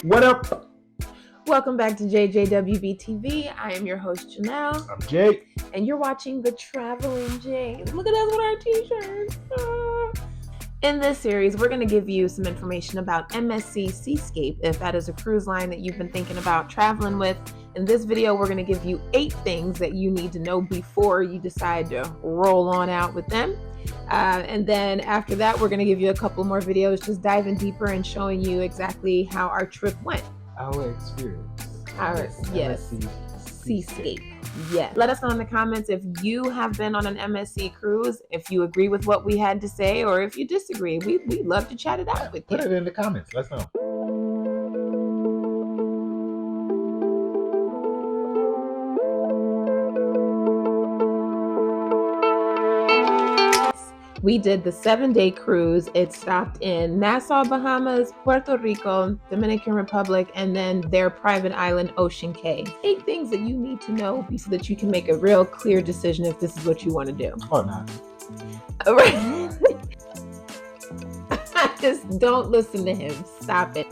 What up? Welcome back to JJWB TV. I am your host, Janelle. I'm Jay. And you're watching The Traveling Jay. Look at us with our t-shirts. In this series, we're going to give you some information about MSC Seascape, if that is a cruise line that you've been thinking about traveling with. In this video, we're going to give you 8 things that you need to know before you decide to roll on out with them. And then after that, we're going to give you a couple more videos just diving deeper and showing you exactly how our trip went. Our experience. Yes. Seascape. Yeah. Let us know in the comments if you have been on an MSC cruise, if you agree with what we had to say, or if you disagree. We'd love to chat it out with you. Put it in the comments. Let's know. We did the 7-day cruise. It stopped in Nassau, Bahamas, Puerto Rico, Dominican Republic, and then their private island, Ocean Cay. 8 things that you need to know so that you can make a real clear decision if this is what you want to do. Or not. All right. Just don't listen to him. Stop it.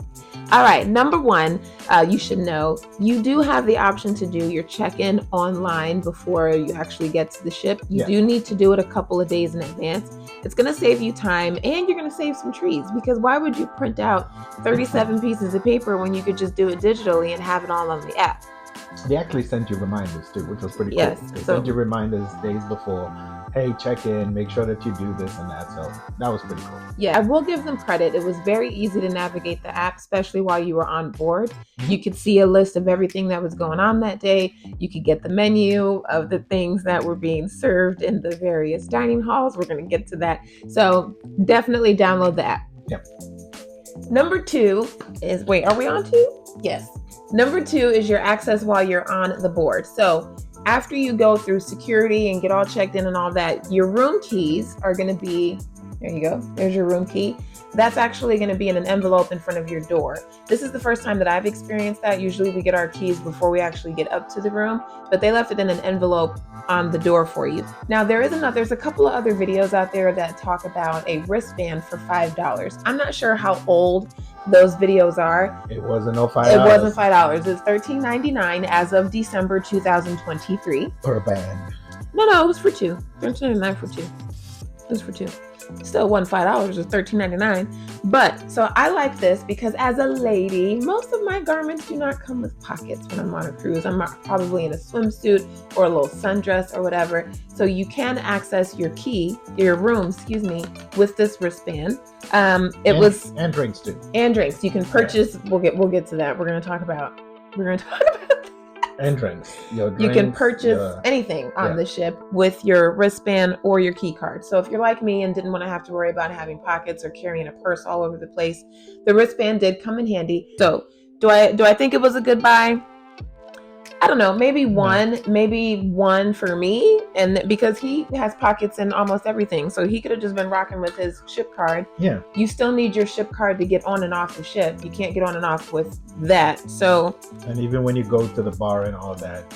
All right. Number 1, you should know you do have the option to do your check-in online before you actually get to the ship. You do need to do it a couple of days in advance. It's going to save you time and you're going to save some trees, because why would you print out 37 pieces of paper when you could just do it digitally and have it all on the app? They actually sent you reminders too, which was pretty Yes, cool. They sent you reminders days before. Hey, check in, make sure that you do this and that. So that was pretty cool. Yeah, I will give them credit. It was very easy to navigate the app, especially while you were on board. You could see a list of everything that was going on that day. You could get the menu of the things that were being served in the various dining halls. We're going to get to that. So definitely download the app. Yep. Number 2 is, wait, are we on 2? Yes. Number 2 is your access while you're on the board. So after you go through security and get all checked in and all that, your room keys are going to be, there you go, there's your room key. That's actually going to be in an envelope in front of your door. This is the first time that I've experienced that. Usually we get our keys before we actually get up to the room, but they left it in an envelope on the door for you. Now there's a couple of other videos out there that talk about a wristband for $5. I'm not sure how old those videos are. It wasn't $5. It wasn't $5. It's $13.99 as of December 2023. Per band. No, it was for 2. $13.99 for 2. It was for 2. Still wasn't $5. It was $13.99. But so I like this because as a lady, most of my garments do not come with pockets when I'm on a cruise. I'm probably in a swimsuit or a little sundress or whatever. So you can access your room, with this wristband. And drinks too. And drinks. You can purchase. Yeah. We'll get to that. We're going to talk about that. And drinks. You can purchase anything on the ship with your wristband or your key card. So if you're like me and didn't want to have to worry about having pockets or carrying a purse all over the place, the wristband did come in handy. So do I think it was a good buy? I don't know, maybe one for me, and because he has pockets in almost everything, so he could have just been rocking with his ship card. Yeah. You still need your ship card to get on and off the ship. You can't get on and off with that. So. And even when you go to the bar and all that,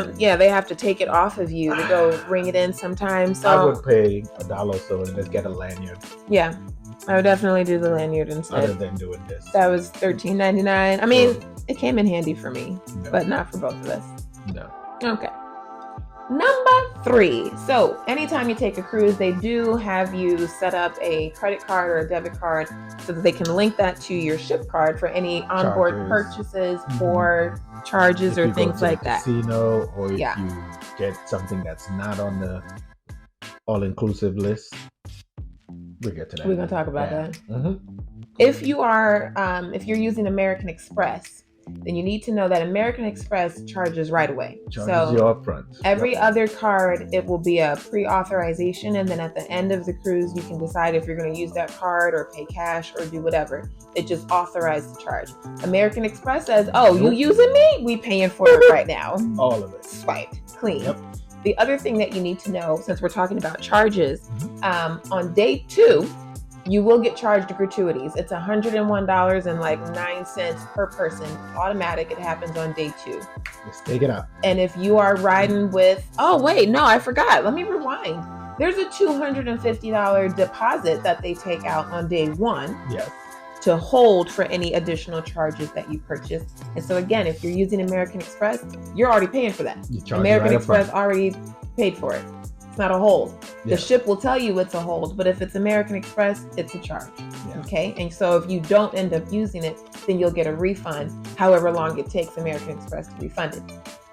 they have to take it off of you to go ring it in sometimes. So I would pay $1 or so and just get a lanyard. Yeah. I would definitely do the lanyard instead. Other than doing this. That was $13.99. I mean, it came in handy for me, but not for both of us. No. Okay. Number 3. So anytime you take a cruise, they do have you set up a credit card or a debit card so that they can link that to your ship card for any onboard purchases or charges or things like that. Casino, or if you get something that's not on the all-inclusive list. We'll get to that. We're going to talk about that. Mm-hmm. If you're using American Express, then you need to know that American Express charges right away. Charges you up front. Every other card, it will be a pre-authorization, and then at the end of the cruise, you can decide if you're going to use that card or pay cash or do whatever. It just authorized the charge. American Express says, you using me? We paying for it right now. All of it. Swiped. Clean. Yep. The other thing that you need to know, since we're talking about charges, on day 2, you will get charged gratuities. It's $101.09 per person. Automatic. It happens on day 2. Just take it out. And if you are riding with, I forgot. Let me rewind. There's a $250 deposit that they take out on day 1. Yes. to hold for any additional charges that you purchase. And so again, if you're using American Express, you're already paying for that. American Express already paid for it. It's not a hold. The ship will tell you it's a hold, but if it's American Express, it's a charge. Okay? And so if you don't end up using it, then you'll get a refund, however long it takes American Express to refund it.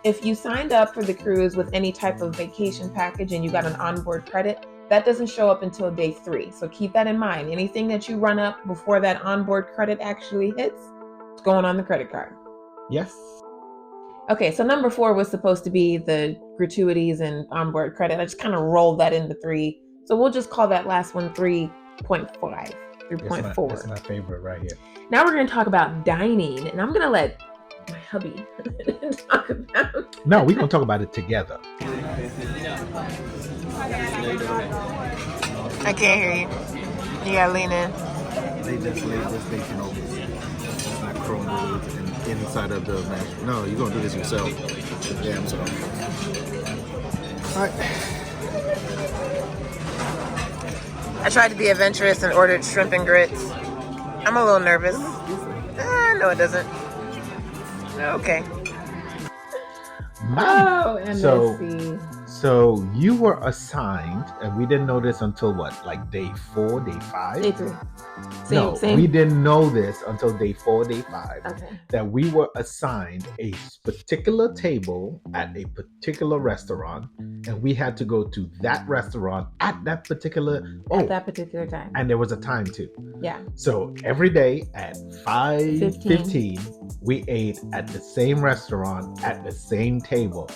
If you signed up for the cruise with any type of vacation package and you got an onboard credit, that doesn't show up until day 3. So keep that in mind. Anything that you run up before that onboard credit actually hits, it's going on the credit card. Yes. Okay, so number 4 was supposed to be the gratuities and onboard credit. I just kind of rolled that into 3. So we'll just call that last one 3.5, 3.4. That's my favorite right here. Now we're going to talk about dining, and I'm going to let my hubby talk about. No, we're going to talk about it together. I can't hear you. You got to lean in. They just laid this station over. It's not chrome wood and inside of the mesh. No, you're gonna do this yourself. Damn self. Alright. I tried to be adventurous and ordered shrimp and grits. I'm a little nervous. No, it doesn't. Okay. Oh, MSC. So you were assigned, and we didn't know this until what, like day 4, day 5? Day 3. Same. We didn't know this until day 4, day 5. Okay. That we were assigned a particular table at a particular restaurant, and we had to go to that restaurant at that particular time. And there was a time too. Yeah. So every day at 5:15, we ate at the same restaurant at the same table.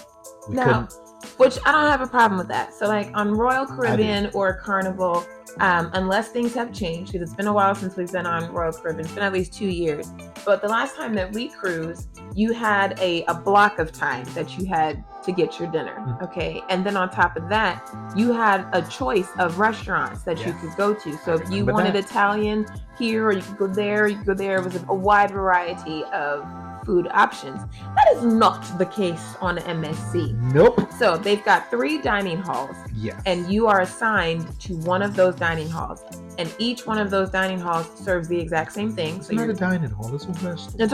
Which I don't have a problem with that. So like on Royal Caribbean or Carnival, unless things have changed, because it's been a while since we've been on Royal Caribbean, it's been at least 2 years. But the last time that we cruised, you had a block of time that you had to get your dinner, okay? And then on top of that, you had a choice of restaurants that you could go to. So if you wanted Italian here, or you could go there, It was a wide variety of food options. That is not the case on MSC. Nope. So they've got 3 dining halls. Yes. And you are assigned to one of those dining halls. And each one of those dining halls serves the exact same thing. So it's not a dining hall, it's a restaurant. It's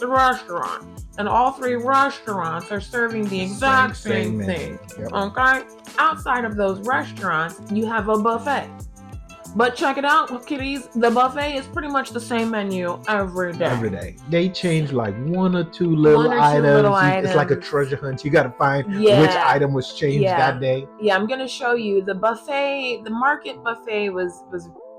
a restaurant. And all 3 restaurants are serving the exact same thing. Yep. Okay? Outside of those restaurants, you have a buffet. But check it out, kiddies. The buffet is pretty much the same menu every day. Every day. They change like 1 or 2 little items. It's like a treasure hunt. You got to find which item was changed that day. Yeah, I'm going to show you. The buffet, the market buffet was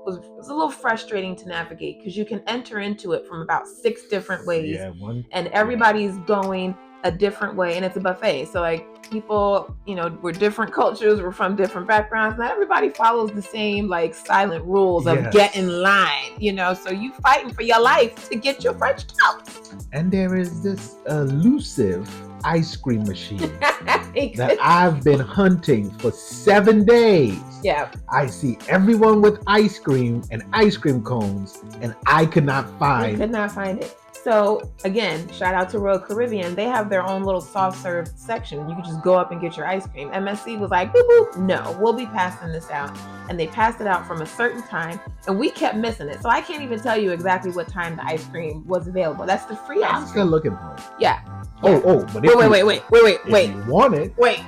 a little frustrating to navigate because you can enter into it from about 6 different ways. Yeah, and everybody's going a different way, and it's a buffet. So like people, we're different cultures, we're from different backgrounds. Not everybody follows the same like silent rules of get in line, so you fighting for your life to get your French toast. And there is this elusive ice cream machine that I've been hunting for 7 days. Yeah. I see everyone with ice cream and ice cream cones, and I could not find it. So again, shout out to Royal Caribbean. They have their own little soft serve section. You can just go up and get your ice cream. MSC was like, boop, boop, no, we'll be passing this out. And they passed it out from a certain time, and we kept missing it. So I can't even tell you exactly what time the ice cream was available. That's the free ice cream. I'm still looking for it. Yeah. But wait. If you want it. Wait.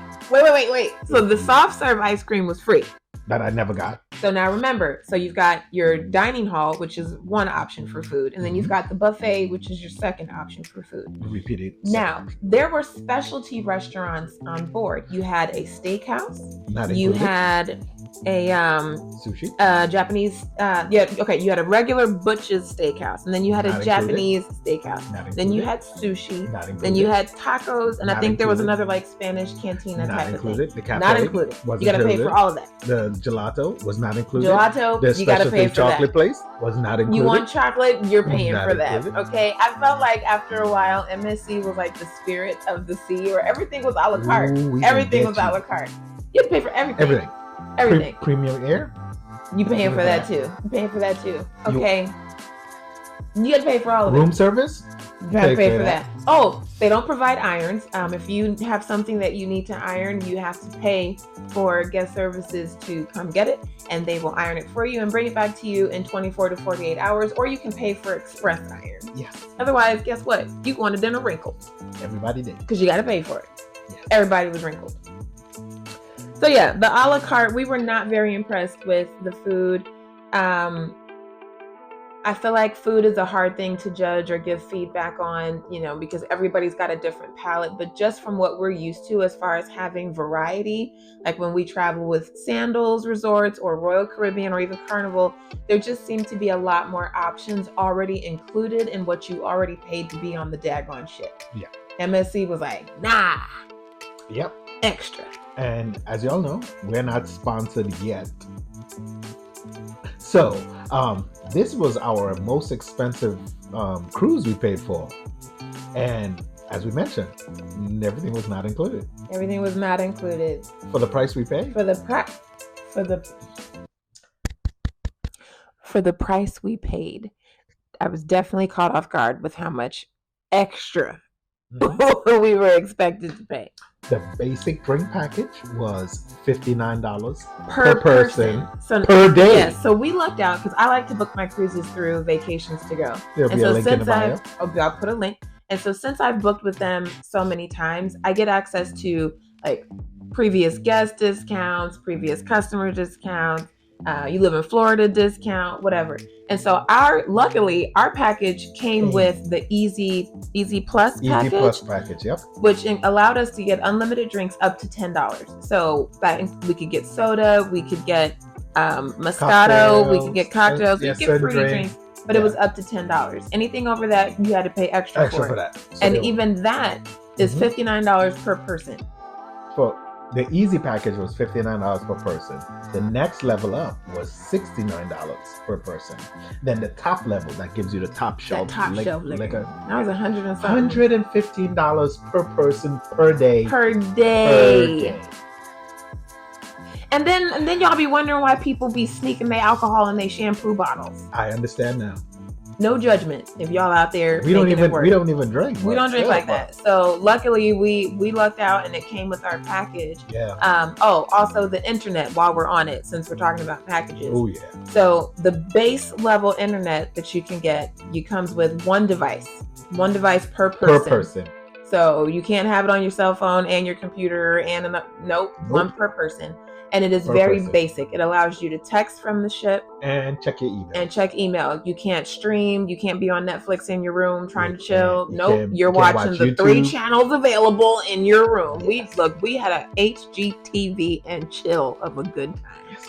So the soft serve ice cream was free. That I never got. So now remember, so you've got your dining hall, which is one option for food, and then you've got the buffet, which is your second option for food. Repeat it. Now, there were specialty restaurants on board. You had a steakhouse. You had a sushi. Japanese. You had a regular butcher's steakhouse, and then you had a Japanese steakhouse. Then you had sushi. Then you had tacos, and I think there was another like Spanish cantina type of thing. The cafe not included. You got to pay for all of that. The gelato was not included. The you got to pay for chocolate that. place was not included. You want chocolate? You're paying for that. Included. Okay. I felt like after a while, MSC was like the spirit of the sea, where everything was a la carte. Everything was a la carte. You had to pay for everything. Everything. Premium air. You paying for that too. Okay. You got to pay for all of it. Room service. You got to pay for that. Oh, they don't provide irons. If you have something that you need to iron, you have to pay for guest services to come get it, and they will iron it for you and bring it back to you in 24 to 48 hours, or you can pay for express iron. Yes. Otherwise, guess what? You going to dinner wrinkled. Everybody did. Because you got to pay for it. Yes. Everybody was wrinkled. So yeah, the a la carte, we were not very impressed with the food. I feel like food is a hard thing to judge or give feedback on, because everybody's got a different palate. But just from what we're used to as far as having variety, like when we travel with Sandals Resorts or Royal Caribbean or even Carnival, there just seem to be a lot more options already included in what you already paid to be on the daggone ship. Yeah. MSC was like, nah. Yep. Extra. And as y'all know, we're not sponsored yet. So, this was our most expensive cruise we paid for. And as we mentioned, everything was not included. Everything was not included. For the price we paid? For the price we paid. I was definitely caught off guard with how much extra we were expected to pay. The basic drink package was $59 per person. So, per day. Yes, so we lucked out because I like to book my cruises through Vacations to Go. There'll be a link in the bio. I'll put a link. And so since I've booked with them so many times, I get access to like previous guest discounts, previous customer discounts, you live in Florida discount, whatever. And so luckily our package came with the Easy Plus package. Easy Plus package, yep. Which allowed us to get unlimited drinks up to $10. So that we could get soda, we could get Moscato, cocktails, we could get cocktails, we could get free drinks. But it was up to $10. Anything over that, you had to pay extra for that. So and even that is $59 per person. For the Easy package was $59 per person. The next level up was $69 per person. Then the top level, that gives you the top shelf liquor. That was $115 per person per day. Per day. And then y'all be wondering why people be sneaking their alcohol in their shampoo bottles. I understand now. No judgment if y'all out there. We don't even drink. We don't drink like that. So luckily we lucked out and it came with our package. Yeah. Also the internet while we're on it, since we're talking about packages. Oh yeah. So the base level internet that you can get, comes with one device per person. Per person. So you can't have it on your cell phone and your computer and one per person. And it is very basic. It allows you to text from the ship and check your email. You can't stream. You can't be on Netflix in your room trying to chill. You're watch watching the YouTube. 3 channels available in your room. Yes. We had a HGTV and chill of a good time. Yes.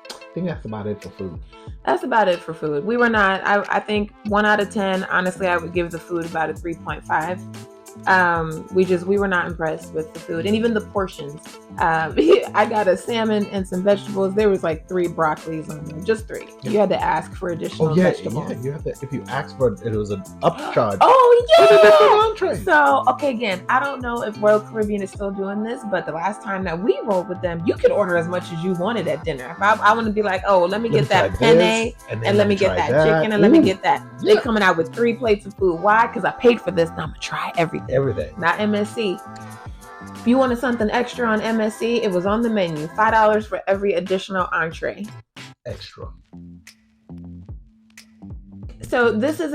I think that's about it for food. That's about it for food. We were not. I think 1 out of 10. Honestly, I would give the food about a 3.5. We were not impressed with the food and even the portions. I got a salmon and some vegetables. There was like 3 broccolis on there, just 3. Yeah. You had to ask for additional vegetables. Yeah, you have to. If you ask for it, was an upcharge. Oh yeah. So again, I don't know if Royal Caribbean is still doing this, but the last time that we rolled with them, you could order as much as you wanted at dinner. If I want to be like, let me get that penne and let me get that chicken and let me get that. Yeah. They coming out with 3 plates of food. Why? Because I paid for this. Now I'm gonna try everything. Not MSC. If you wanted something extra on MSC, it was on the menu. $5 for every additional entree. Extra. So this is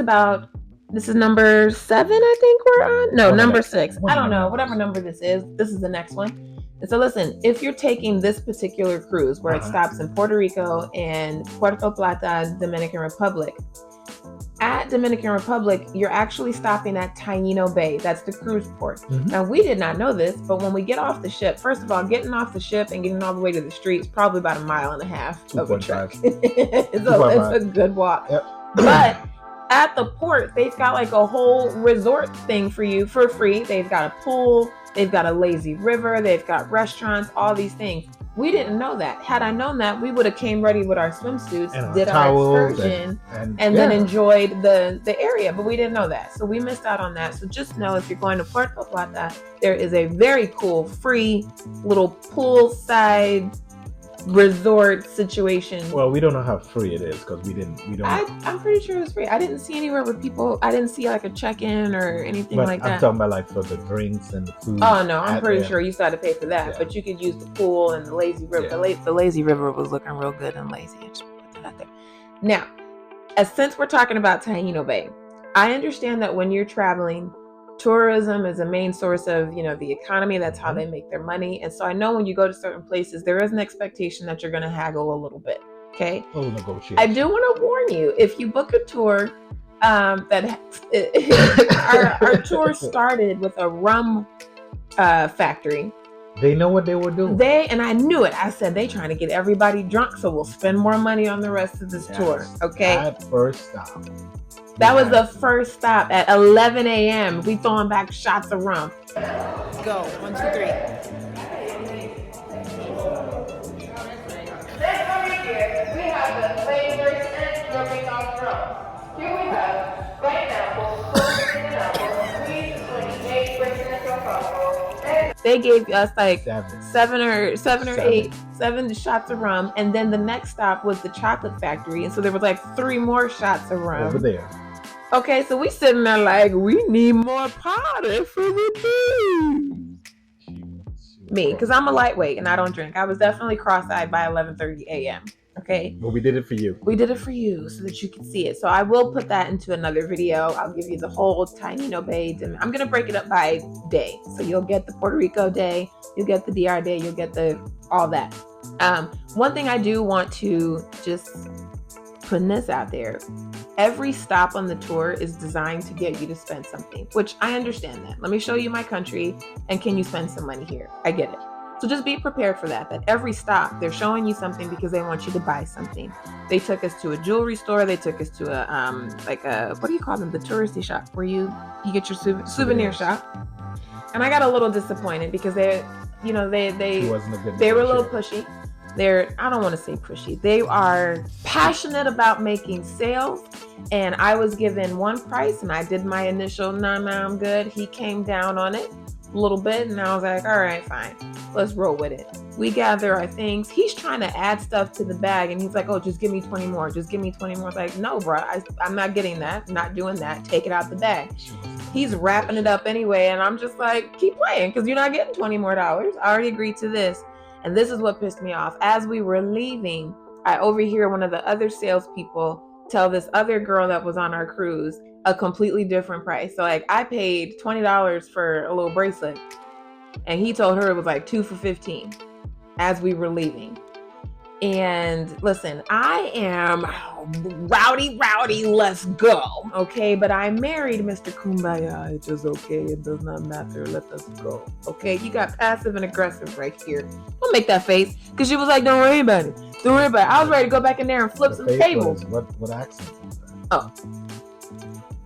number 7, I think we're on. No, number 6. I don't know. Whatever number this is the next one. And so listen, if you're taking this particular cruise where it stops in Puerto Rico and Puerto Plata, Dominican Republic, at Dominican Republic, you're actually stopping at Taino Bay. That's the cruise port. Mm-hmm. Now, we did not know this, but when we get off the ship, first of all, getting off the ship and getting all the way to the street is probably about 1.5 miles of a trek. It's a good walk. Yep. But at the port, they've got like a whole resort thing for you for free. They've got a pool. They've got a lazy river. They've got restaurants, all these things. We didn't know that. Had I known that, we would have came ready with our swimsuits, did our excursion, and then enjoyed the area. But we didn't know that. So we missed out on that. So just know if you're going to Puerto Plata, there is a very cool, free little poolside resort situation. Well, we don't know how free it is because we don't. I'm pretty sure it was free. I didn't see anywhere where I didn't see like a check-in or anything like that. I'm talking about like for the drinks and the food. Oh no, I'm pretty sure you still had to pay for that. Yeah. But you could use the pool and the lazy river. Yeah. The lazy river was looking real good and lazy. I just put that out there. Now, since we're talking about Taino Bay, I understand that when you're traveling, tourism is a main source of, the economy. That's how they make their money. And so I know when you go to certain places, there is an expectation that you're going to haggle a little bit. Okay. Oh, negotiation. I do want to warn you, if you book a tour, our tour started with a rum factory. They know what they were doing. And I knew it. I said, they trying to get everybody drunk, so we'll spend more money on the rest of this tour. Okay. That first stop. That was the first stop at 11 a.m. We throwing back shots of rum. Go. 1, 2, 3. Next over here, we have the flavors and drumming off rum. Here we have pineapple, strawberry and apple, sweet 28% alcohol. They gave us like seven or eight shots of rum, and then the next stop was the chocolate factory, and so there was like 3 more shots of rum over there. Okay, so we sitting there like, we need more party for the day. Me, because I'm a lightweight and I don't drink. I was definitely cross-eyed by 11:30 a.m. Okay? But we did it for you. We did it for you so that you can see it. So I will put that into another video. I'll give you the whole Taino Bay. I'm going to break it up by day. So you'll get the Puerto Rico day, you'll get the DR day, you'll get all that. One thing I do want to just putting this out there. Every stop on the tour is designed to get you to spend something, which I understand that. Let me show you my country, and can you spend some money here? I get it. So just be prepared for that every stop, they're showing you something because they want you to buy something. They took us to a jewelry store. They took us to what do you call them? The touristy shop where you get your souvenir shop. And I got a little disappointed because they were a little pushy. I don't want to say pushy. They are passionate about making sales. And I was given one price and I did my initial, nah, I'm good. He came down on it a little bit and I was like, all right, fine. Let's roll with it. We gather our things. He's trying to add stuff to the bag and he's like, oh, just give me 20 more. Just give me 20 more. It's like, no, bro, I'm not getting that. I'm not doing that. Take it out the bag. He's wrapping it up anyway. And I'm just like, keep playing because you're not getting $20 more. I already agreed to this. And this is what pissed me off. As we were leaving, I overhear one of the other salespeople tell this other girl that was on our cruise a completely different price. So like I paid $20 for a little bracelet and he told her it was like 2 for $15 as we were leaving. And listen, I am rowdy, let's go. Okay, but I married Mr. Kumbaya. It is okay. It does not matter. Let us go. Okay, you got passive and aggressive right here. Don't make that face. Because she was like, don't worry about it. Don't worry about it. I was ready to go back in there and flip some tables. What accent was that? Oh.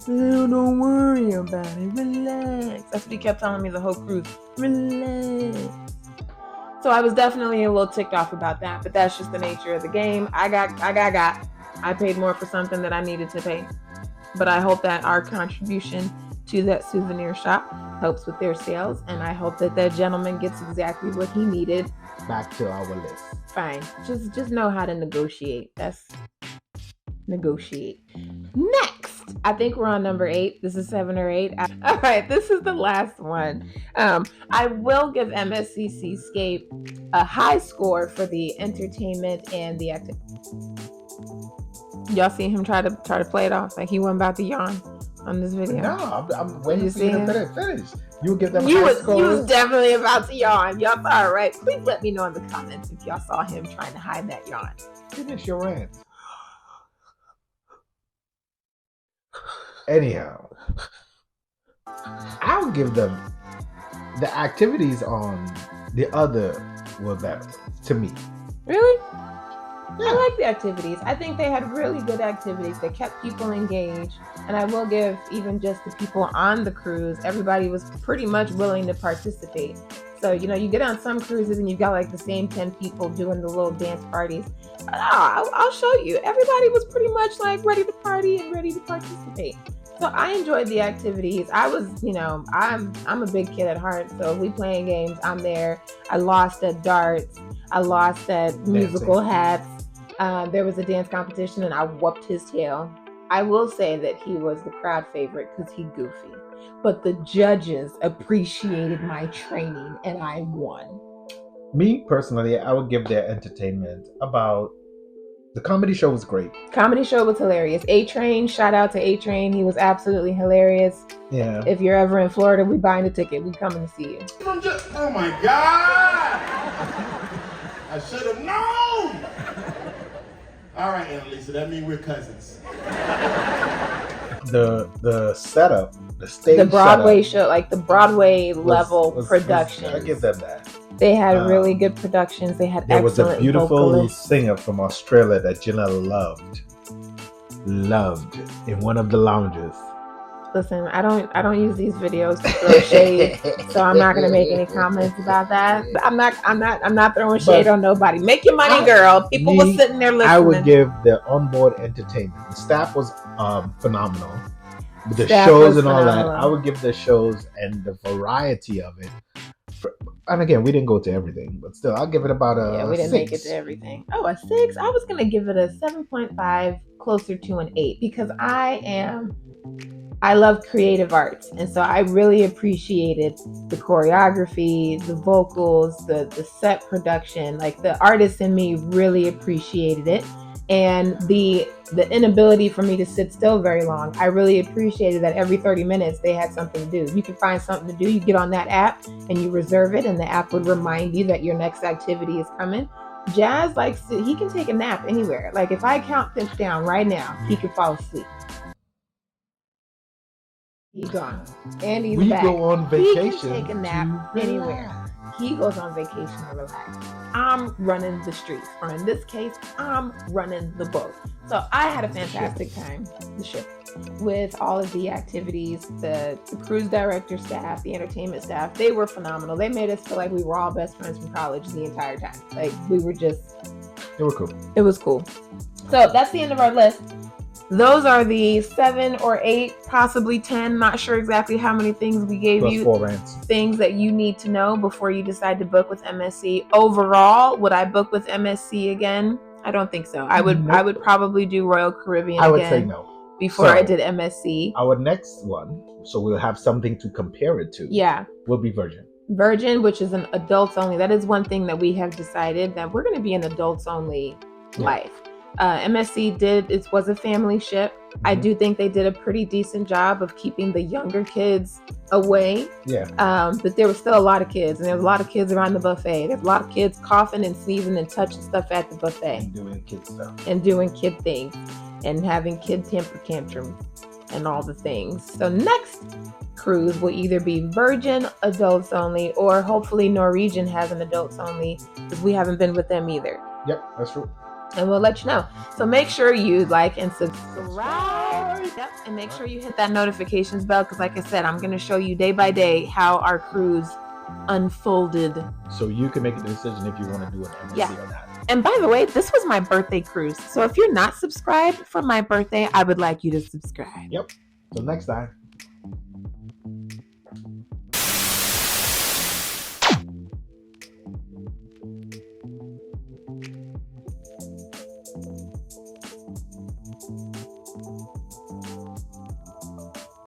Don't worry about it. Relax. That's what he kept telling me the whole cruise. Relax. So I was definitely a little ticked off about that, but that's just the nature of the game. I paid more for something that I needed to pay. But I hope that our contribution to that souvenir shop helps with their sales, and I hope that that gentleman gets exactly what he needed. Back to our list. Fine. Just know how to negotiate. That's negotiate. Next, I think we're on number 8. This is 7 or 8. All right, this is the last one. I will give MSC Seascape a high score for the entertainment and the activity. Y'all seen him try to play it off like he wasn't about to yawn on this video? No, I'm waiting for you to finish. You give them a high score. You was definitely about to yawn. Y'all saw it, right? Please let me know in the comments if y'all saw him trying to hide that yawn. Finish your rant. Anyhow, I'll give them the activities on the other were better to me. Really? Yeah. I like the activities. I think they had really good activities. They kept people engaged. And I will give even just the people on the cruise, everybody was pretty much willing to participate. So, you get on some cruises and you got like the same 10 people doing the little dance parties. But I'll show you. Everybody was pretty much like ready to party and ready to participate. So I enjoyed the activities. I was, I'm a big kid at heart. So if we playing games, I'm there. I lost at darts. I lost at musical hats. There was a dance competition and I whooped his tail. I will say that he was the crowd favorite because he goofy. But the judges appreciated my training and I won. Me, personally, I would give their entertainment about... The comedy show was great. Comedy show was hilarious. A-Train, shout out to A-Train. He was absolutely hilarious. Yeah. If you're ever in Florida, we buying a ticket. We coming to see you. Oh my God! I should have known! All right, Annalisa, that means we're cousins. The setup, the stage, the Broadway setup show, like the Broadway level productions. I give them that. They had really good productions. They had there was a beautiful vocalists. singer from Australia that Jenna loved in one of the lounges. Listen, I don't use these videos to throw shade, so I'm not gonna make any comments about that. I'm not throwing shade on nobody. Make your money, girl. People were sitting there listening. I would give the onboard entertainment. The staff was phenomenal. The shows and all that. I would give the shows and the variety of it. And again, we didn't go to everything, but still, I'll give it about a we didn't 6. make it to everything. Oh, a 6? I was gonna give it a 7.5, closer to an 8, because I love creative arts, and so I really appreciated the choreography, the vocals, the set production. Like the artist in me really appreciated it, and the inability for me to sit still very long. I really appreciated that every 30 minutes they had something to do. You can find something to do. You get on that app and you reserve it, and the app would remind you that your next activity is coming. Jazz likes to, he can take a nap anywhere. Like if I count this down right now, he could fall asleep. He's gone. And he's back. We go on vacation. He can take a nap anywhere. He goes on vacation to relax. I'm running the streets. Or in this case, I'm running the boat. So I had a fantastic time, the ship, with all of the activities, the cruise director staff, the entertainment staff. They were phenomenal. They made us feel like we were all best friends from college the entire time. Like we were just... They were cool. It was cool. So that's the end of our list. Those are the 7 or 8, possibly 10. Not sure exactly how many things we gave Plus you. 4 rants. Things that you need to know before you decide to book with MSC. Overall, would I book with MSC again? I don't think so. I would probably do Royal Caribbean again. I would say no. Before I did MSC. Our next one, so we'll have something to compare it to. Yeah. Will be Virgin. Virgin, which is an adults only. That is one thing that we have decided, that we're going to be an adults only life. MSC was a family ship. I do think they did a pretty decent job of keeping the younger kids away. Yeah. But there was still a lot of kids, and there was a lot of kids around the buffet. There's a lot of kids coughing and sneezing and touching stuff at the buffet. And doing kid stuff. And doing kid things. And having kid temper tantrums and all the things. So next cruise will either be Virgin adults only, or hopefully Norwegian has an adults only, because we haven't been with them either. Yep, that's true. And we'll let you know. So make sure you like and subscribe. Yep. And make sure you hit that notifications bell, because like I said, I'm going to show you day by day how our cruise unfolded. So you can make a decision if you want to do an MSC or not. And by the way, this was my birthday cruise. So if you're not subscribed for my birthday, I would like you to subscribe. Yep. Till next time.